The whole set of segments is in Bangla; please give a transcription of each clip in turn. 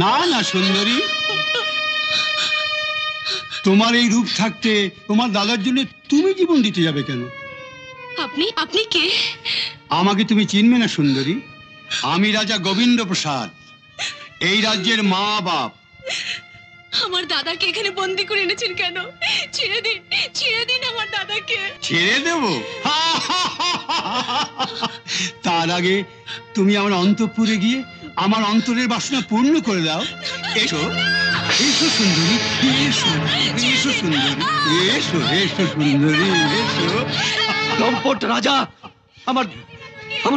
না না সুন্দরী, তোমার এই রূপ থাকতে তোমার দাদার জন্য তুমি জীবন দিতে যাবে কেন? আপনি কে? আমাকে তুমি চিনবে না সুন্দরী? আমি রাজা গোবিন্দ প্রসাদ, এই রাজ্যের মা বাপ। আমার দাদাকে এখানে বন্দি করে এনেছেন কেন? ছেড়ে দিন আমার দাদাকে। ছেড়ে দেব? তার আগে তুমি আমার অন্তঃপুরে গিয়ে আমার অন্তরের বাসনা পূর্ণ করে দাও। এসো এসো সুন্দরী, এসো এসো সুন্দরী, এসো এসো সুন্দরী, এসো। লম্পট রাজা, আমার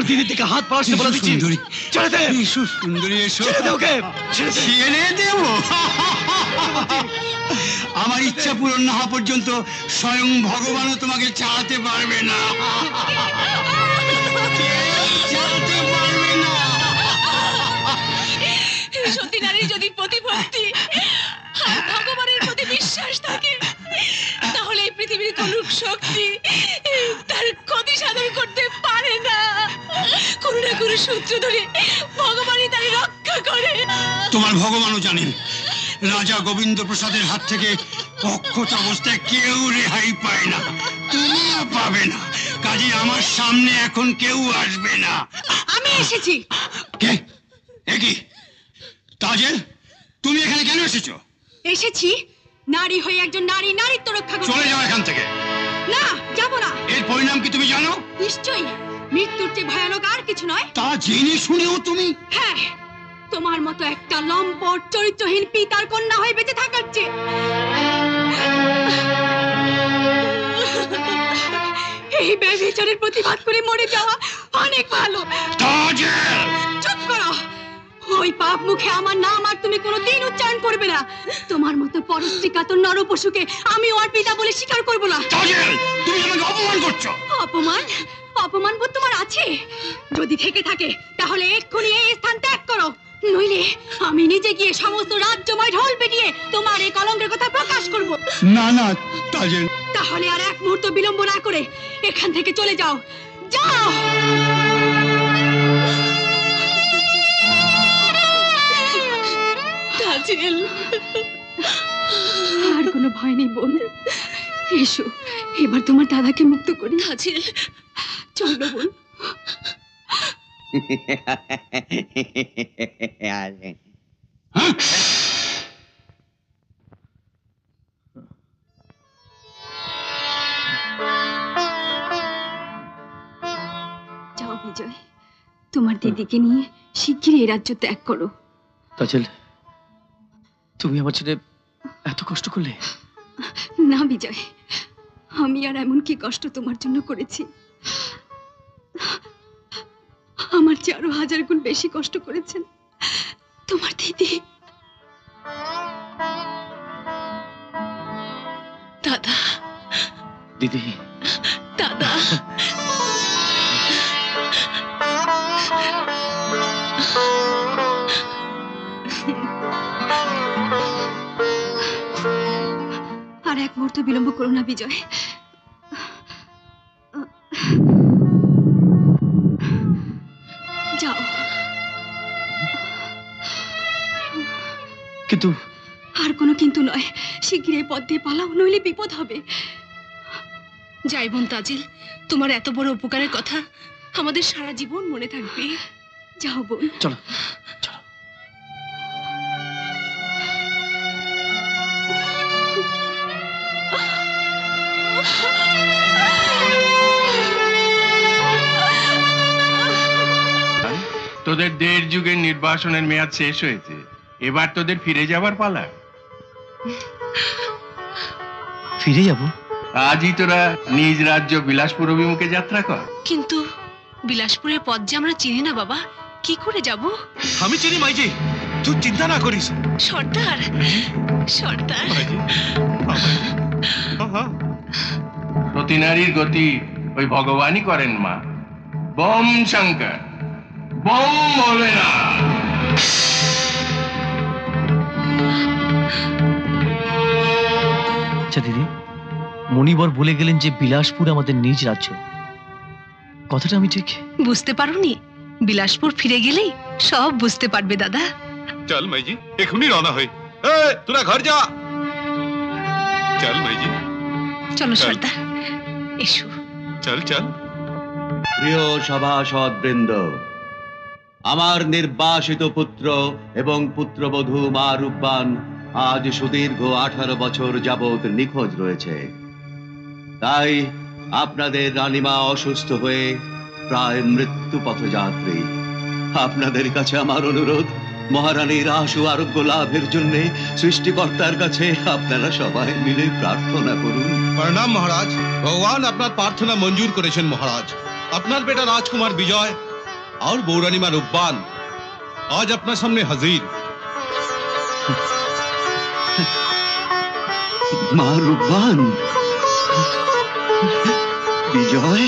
দিদির দিকে হাত বাড়াতে বলে দিচ্ছি। ছেড়ে দে। এসো সুন্দরী, এসো। ছেড়ে দে ওকে। ছেড়ে দেব? আমার ইচ্ছা পূরণ না হওয়া পর্যন্ত স্বয়ং ভগবানও তোমাকে ছাড়াতে পারবে না। ছাড়াতে পারবে না। সতী নারীর যদি প্রতিভক্তি আর ভগবানের প্রতি বিশ্বাস থাকে, তাহলে এই পৃথিবীর কোন শক্তি তার ক্ষতি সাধন করতে পারে না। কোন না কোন সূত্র ধরে ভগবানই তার রক্ষা করে। তোমার ভগবানও জানেন রাজা গোবিন্দ প্রসাদের হাত থেকে অক্ষত অবস্থায় কেউ রেহাই পায় না, তুমিও পাবে না। কাজে আমার সামনে এখন কেউ আসবে না। আমি এসেছি। কে? কি তাজেল, তুমি এখানে কেন এসেছো? এসেছি নারী হয়ে একজন নারীত্ব রক্ষা করতে। চলে যাও এখান থেকে। না, যাব না। এর পরিণাম কি তুমি জানো? নিশ্চয়ই, মৃত্যুর চেয়ে ভয়ানক আর কিছু নয়। তা জেনে শুনেও তুমি? হ্যাঁ, তোমার মতো একটা লম্পট চরিত্রহীন পিতার কন্যা হয়ে বেঁচে থাকার চেয়ে এই ব্যভিচারের প্রতিবাদ করে মরে যাওয়া অনেক ভালো। চুপ করো। ওই পাপ মুখে আমার নাম আর তুমি কোনোদিন উচ্চারণ করবে না। তোমার মতো পরশ্রী কাতর নরপশুকে আমি ওর পিতা বলে স্বীকার করবো না। তুমি আমাকে অপমান করছো। অপমান বোধ তোমার আছে? যদি থেকে থাকে তাহলে এক্ষুনি এই স্থান ত্যাগ করো, নইলে আমি নিজে গিয়ে সমস্ত রাজ্যময় ঢোল পেটিয়ে তোমার এই কলঙ্কের কথা প্রকাশ করব। না না তাজেল, তাহলে আর এক মুহূর্ত বিলম্ব না করে এখান থেকে চলে যাও। যাও। তাজেল, আর কোনো ভয় নেই বোন। এসো, এবার তোমার দাদাকে মুক্ত করি। তাজেল, চলো বোন। যাও বিজয়, তোমার দিদিকে নিয়ে শিগগিরই এই রাজ্য ত্যাগ করো। তাজেল, তুমি আমার ছেলে এত কষ্ট করলে? না বিজয়, আমি আর এমন কি কষ্ট তোমার জন্য করেছি? আমার চেয়ে আরো 1000 গুণ বেশি কষ্ট করেছেন তোমার দিদি। দাদা, দিদি, দাদা। আর এক মুহূর্ত বিলম্ব করো না বিজয়। যাও। কিন্তু আর কোনো কিন্তু নয়, শিগগিরই পথ দিয়ে পালাও, নইলে বিপদ হবে। যাই বোন তাজিল, তোমার এত বড় উপকারের কথা আমাদের সারা জীবন মনে থাকবে। যাও বোন। চলো চলো। তোদের 1.5 যুগের নির্বাসনের মেয়াদ শেষ হয়েছে, এবার তোদের ফিরে যাবার পালা। ফিরে যাব? আজই তোরা নিজ রাজ্য বিলাসপুর অভিমুখে যাত্রা কর। কিন্তু বিলাসপুরের পথ যে আমরা চিনি না বাবা, কি করে যাব? আমি চিনি মাইজি, তুই চিন্তা না করিস। সর্দার, সর্দার। সতী নারীর গতি ওই ভগবানই করেন মা। বোম শঙ্কর, বোম বলে না। আচ্ছা দিদি, মণিবর বলে গেলেন যে বিলাসপুর আমাদের নিজ রাজ্য, কথাটা আমি ঠিক বুঝতে পারোনি? বিলাসপুর ফিরে গেলেই সব বুঝতে পারবে দাদা। चल माई जी एखुनी रवाना হই তোরা ঘর যা चल माई जी চলো চল। সর্দার এসো चल चल প্রিয় সভাসদ বৃন্দ, আমার নির্বাসিত পুত্র এবং পুত্রবধূ মা রূপবান আজ সুদীর্ঘ 18 বছর যাবৎ নিখোঁজ রয়েছে। তাই আপনাদের রানীমা অসুস্থ হয়ে প্রায় মৃত্যু পথযাত্রী। আপনাদের কাছে আমার অনুরোধ, মহারানীর আশু আরোগ্য লাভের জন্য সৃষ্টিকর্তার কাছে আপনারা সবাই মিলে প্রার্থনা করুন। प्रणाम महाराज भगवान আপনার প্রার্থনা মঞ্জুর করেছেন মহারাজ আপনার বেটা রাজকুমার বিজয় আর বৌরানীমা রূপবান আজ আপনার সামনে হাজির মা রূপবান, বিজয়,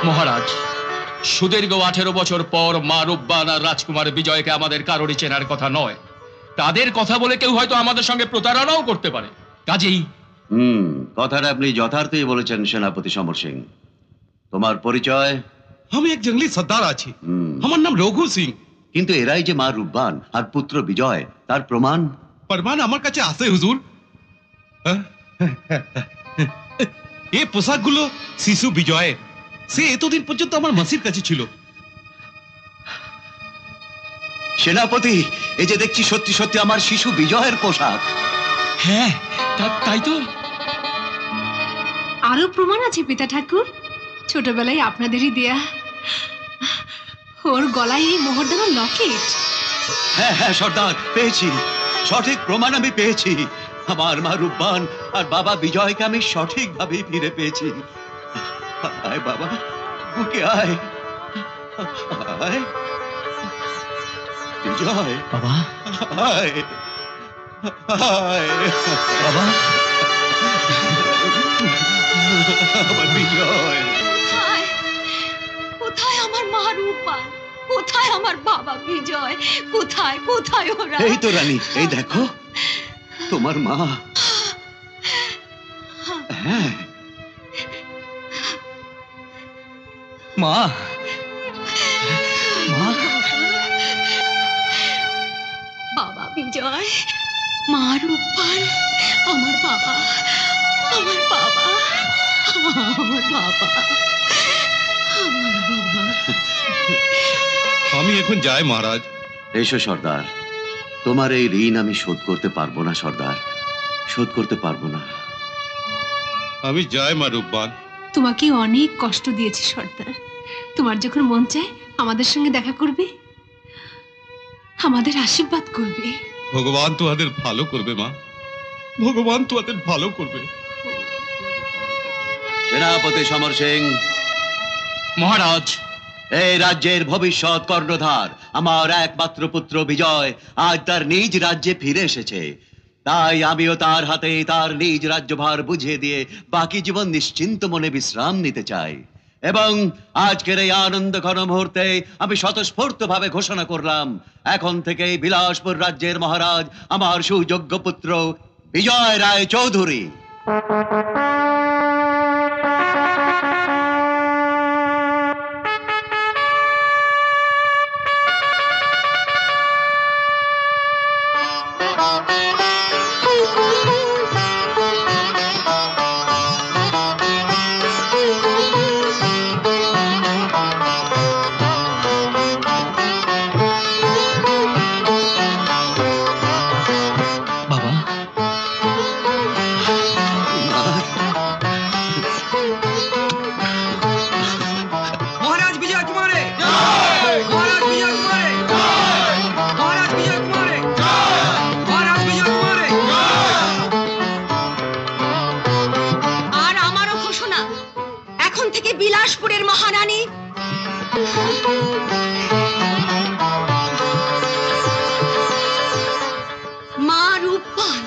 মহারাজ, সুদীর্ঘ 18 বছর পর মা রূপবান আর রাজকুমার বিজয়কে আমাদের কারোরই চেনার কথা নয়। তাদের কথা বলে কেউ হয়তো আমাদের সঙ্গে প্রতারণাও করতে পারে। কাজেই কথাটা আপনি যথার্থই বলেছেন সেনাপতি সমর সিং। তোমার পরিচয়? আমি এক জঙ্গলি সর্দার আছি আমার নাম রঘু সিং কিন্তু এরাই যে মা রূপবান আর পুত্র বিজয়, তার প্রমাণ? প্রমাণ আমার কাছে আছে হুজুর এই পোশাকগুলো শিশু বিজয়ের সে এতদিন পর্যন্ত আমার মাসির কাছে ছিল সেনাপতি, এই যে দেখছি সত্যি সত্যি আমার শিশু বিজয়ের পোশাক। হ্যাঁ, তাই তো। আরো প্রমাণ আছে পিতা ঠাকুর, ছোটবেলায় আপনাদেরই দেয়া ওর গলায় এই মোহরদানা লকেট। হ্যাঁ হ্যাঁ সর্দার, পেয়েছি, সঠিক প্রমাণ আমি পেয়েছি। আমার মা রূপবান আর বাবা বিজয়কে আমি সঠিকভাবে ফিরে পেয়েছি। আয় বাবা, বুকে আয়, আয় বিজয়, বাবা, আয়, আয় বাবা, আমার বিজয়। কোথায় কোথায় আমার মা রূপবান, কোথায় আমার বাবা বিজয়, কোথায় কোথায় ওরা? এই তো রানী, এই দেখো তোমার মা। হ্যাঁ মা, মা, বাবা বিজয়, মা রূপবান, আমার বাবা, আমার বাবা, আমার বাবা, আমার বাবা। আমি এখন যাই মহারাজ এসো সর্দার, তোমার এই ঋণ আমি শোধ করতে পারবো না সর্দার, শোধ করতে পারবো না। আমি যাই মা রূপবান তোমাকে অনেক কষ্ট দিয়েছি সর্দার, তোমার যখন মন চায় আমাদের সঙ্গে দেখা করবে, আমাদের আশীর্বাদ করবে। ভগবান তোমাদের ভালো করবে মা, ভগবান তোমাদের ভালো করবে। সেনাপতি সমর সিং, মহারাজ, এই রাজ্যের ভবিষ্যৎ কর্ণধার আমার একমাত্র পুত্র বিজয় আজ তার নিজ রাজ্যে ফিরে এসেছে। তাই আমিও তার হাতে তার নিজ রাজ্যভার বুঝিয়ে দিয়ে বাকি জীবন নিশ্চিন্ত মনে বিশ্রাম নিতে চাই। এবং আজকের এই আনন্দ ঘন মুহূর্তে আমি স্বতঃস্ফূর্ত ভাবে ঘোষণা করলাম, এখন থেকে বিলাসপুর রাজ্যের মহারাজ আমার সুযোগ্য পুত্র বিজয় রায় চৌধুরী। বাবা, মহারাজ বিজয় কুমারে, মহারাজ বিজয় কুমারে, মহারাজ বিজয় কুমারে, মহারাজ বিজয় কুমারে। আর আমারও ঘোষণা, এখন থেকে বিলাসপুরের মহারানী